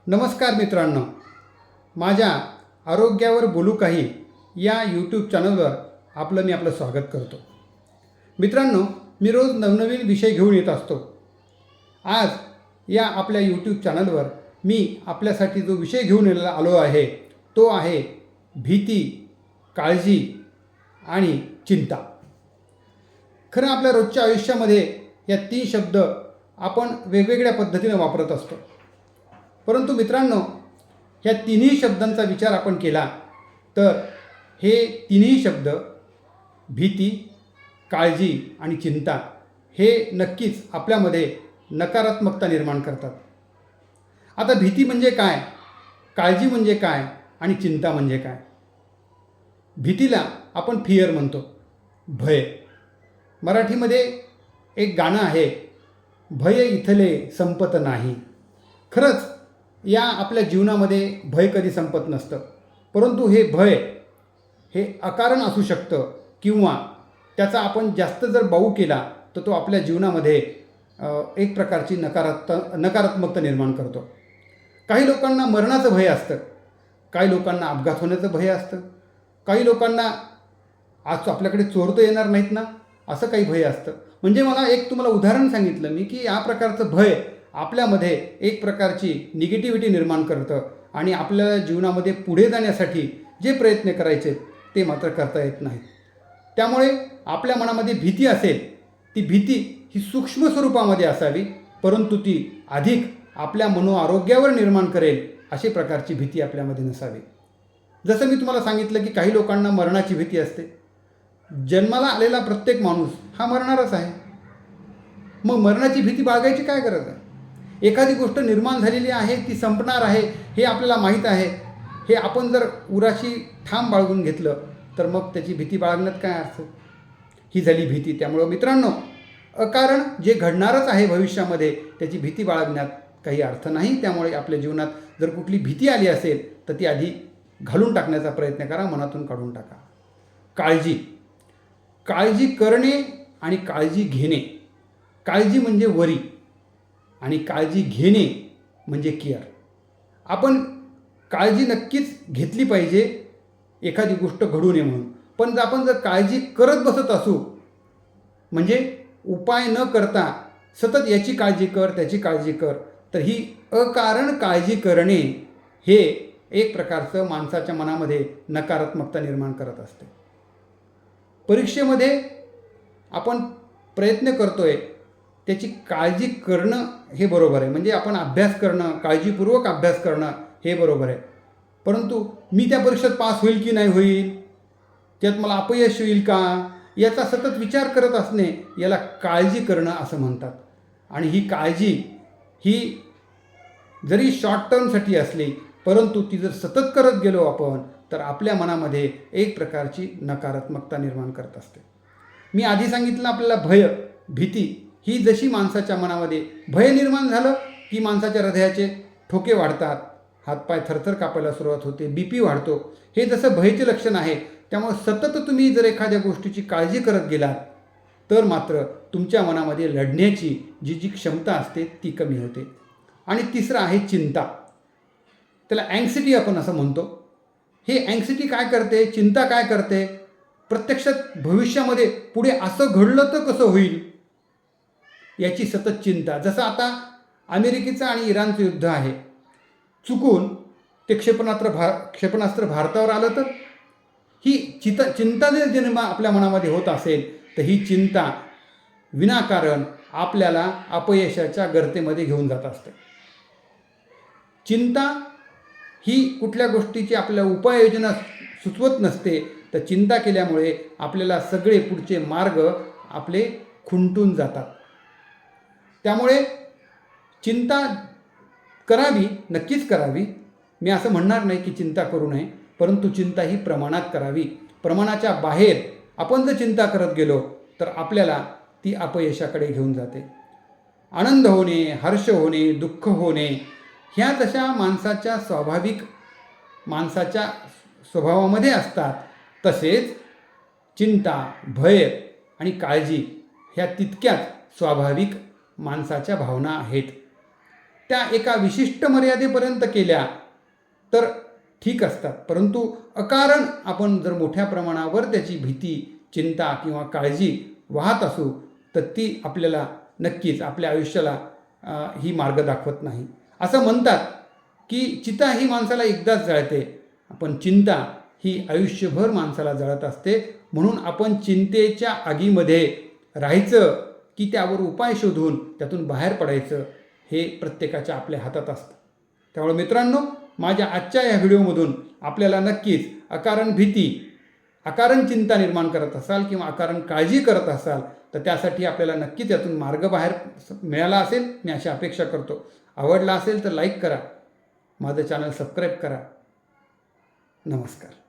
नमस्कार मित्रांनो, माझ्या आरोग्यावर बोलू काही या यूट्यूब चॅनलवर आपलं स्वागत करतो. मित्रांनो, मी रोज नवनवीन विषय घेऊन येत असतो. आज या आपल्या यूट्यूब चॅनलवर मी आपल्यासाठी जो विषय घेऊन आलो आहे तो आहे भीती, काळजी आणि चिंता. खरं आपल्या रोजच्या आयुष्यामध्ये या 3 शब्द आपण वेगवेगळ्या पद्धतीने वापरत असतो. परंतु मित्रांनो, ह्या तिन्ही शब्दांचा विचार आपण केला तर हे तिन्ही शब्द भीती, काळजी आणि चिंता हे नक्कीच आपल्यामध्ये नकारात्मकता निर्माण करतात. आता भीती म्हणजे काय, काळजी म्हणजे काय आणि चिंता म्हणजे काय? भीतीला आपण फिअर म्हणतो, भय. मराठीमध्ये एक गाणं आहे, भय इथले संपत नाही. खरंच या आपल्या जीवनामध्ये भय कधी संपत नसतं, परंतु हे भय हे अकारण असू शकतं किंवा त्याचा आपण जास्त जर बाऊ केला तर तो आपल्या जीवनामध्ये एक प्रकारची नकारात्मकता निर्माण करतो. काही लोकांना मरणाचं भय असतं, काही लोकांना अपघात होण्याचं भय असतं, काही लोकांना आज आपल्याकडे चोर तर येणार नाहीत ना असं काही भय असतं. म्हणजे मला एक तुम्हाला उदाहरण सांगितलं मी की या प्रकारचं भय आपल्यामध्ये एक प्रकारची निगेटिव्हिटी निर्माण करतं आणि आपल्या जीवनामध्ये पुढे जाण्यासाठी जे प्रयत्न करायचे ते मात्र करता येत नाहीत. त्यामुळे आपल्या मनामध्ये भीती असेल, ती भीती ही सूक्ष्म स्वरूपामध्ये असावी, परंतु ती अधिक आपल्या मनोआरोग्यावर निर्माण करेल अशी प्रकारची भीती आपल्यामध्ये नसावी. जसं मी तुम्हाला सांगितलं की काही लोकांना मरणाची भीती असते. जन्माला आलेला प्रत्येक माणूस हा मरणारच आहे. मग मरणाची भीती बाळगायची काय गरज आहे? एखादी गोष्ट निर्माण झालेली आहे, ती संपणार आहे हे आपल्याला माहीत आहे. हे आपण जर उराशी ठाम बाळगून घेतलं तर मग त्याची भीती बाळगण्यात काय अर्थ? ही झाली भीती. त्यामुळं मित्रांनो, अकारण जे घडणारच आहे भविष्यामध्ये त्याची भीती बाळगण्यात काही अर्थ नाही. त्यामुळे आपल्या जीवनात जर कुठली भीती आली असेल तर ती आधी घालून टाकण्याचा प्रयत्न करा, मनातून काढून टाका. काळजी, काळजी करणे आणि काळजी घेणे. काळजी म्हणजे वरी आणि काळजी घेणे म्हणजे केअर. आपण काळजी नक्कीच घेतली पाहिजे एखादी गोष्ट घडू नये म्हणून. पण आपण जर काळजी करत बसत असू, म्हणजे उपाय न करता सतत याची काळजी कर त्याची काळजी कर, तर ही अकारण काळजी करणे हे एक प्रकारचं माणसाच्या मनामध्ये नकारात्मकता निर्माण करत असते. परीक्षेमध्ये आपण प्रयत्न करतोय त्याची काळजी करणं हे बरोबर आहे, म्हणजे आपण अभ्यास करणं, काळजीपूर्वक अभ्यास करणं हे बरोबर आहे. परंतु मी त्या परीक्षेत पास होईल की नाही होईल, त्यात मला अपयश होईल का, याचा सतत विचार करत असणे याला काळजी करणं असं म्हणतात. आणि ही काळजी ही जरी शॉर्ट टर्मसाठी असली, परंतु ती जर सतत करत गेलो आपण तर आपल्या मनामध्ये एक प्रकारची नकारात्मकता निर्माण करत असते. मी आधी सांगितलं आपल्याला भय, भीती ही जशी माणसाच्या मनामध्ये भय निर्माण झालं की माणसाच्या हृदयाचे ठोके वाढतात, हातपाय थरथर कापायला सुरुवात होते, BP वाढतो. हे जसं भयचे लक्षण आहे. त्यामुळे सतत तुम्ही जर एखाद्या गोष्टीची काळजी करत गेलात तर मात्र तुमच्या मनामध्ये लढण्याची जी क्षमता असते ती कमी होते. आणि तिसरं आहे चिंता. त्याला अँक्झायटी आपण असं म्हणतो. हे अँक्झायटी काय करते, चिंता काय करते, प्रत्यक्षात भविष्यामध्ये पुढे असं घडलं तर कसं होईल याची सतत चिंता. जसं आता अमेरिकेचं आणि इराणचं युद्ध आहे, चुकून ते क्षेपणास्त्र भारतावर आलं तर ही चिंता जर आपल्या मनामध्ये होत असेल तर ही चिंता विनाकारण आपल्याला अपयशाच्या गर्तेमध्ये घेऊन जात असते. चिंता ही कुठल्या गोष्टीची आपल्याला उपाययोजना सुचवत नसते, तर चिंता केल्यामुळे आपल्याला सगळे पुढचे मार्ग आपले खुंटून जातात. त्यामुळे चिंता करावी, नक्कीच करावी. मी असं म्हणणार नाही की चिंता करू नये, परंतु चिंता ही प्रमाणात करावी. प्रमाणाच्या बाहेर आपण जर चिंता करत गेलो तर आपल्याला ती अपयशाकडे घेऊन जाते. आनंद होणे, हर्ष होणे, दुःख होणे ह्या जशा माणसाच्या स्वभावामध्ये असतात, तसेच चिंता, भय आणि काळजी ह्या तितक्याच स्वाभाविक माणसाच्या भावना आहेत. त्या एका विशिष्ट मर्यादेपर्यंत केल्या तर ठीक असतात, परंतु अकारण आपण जर मोठ्या प्रमाणावर त्याची भीती, चिंता किंवा काळजी वाहत असू तर ती आपल्याला नक्कीच आपल्या आयुष्याला ही मार्ग दाखवत नाही. असं म्हणतात की चिता ही माणसाला एकदाच जळते, पण चिंता ही आयुष्यभर माणसाला जळत असते. म्हणून आपण चिंतेच्या आगीमध्ये राहायचं की त्यावर उपाय शोधून त्यातून बाहेर पडायचं हे प्रत्येकाच्या आपल्या हातात असतं. त्यामुळे मित्रांनो, माझ्या आजच्या या व्हिडिओमधून आपल्याला नक्कीच अकारण भीती, अकारण चिंता निर्माण करत असाल किंवा अकारण काळजी करत असाल तर त्यासाठी आपल्याला नक्की त्यातून मार्ग बाहेर मिळाला असेल मी अशी अपेक्षा करतो. आवडला असेल तर लाईक करा, माझं चॅनल सबस्क्राईब करा. नमस्कार.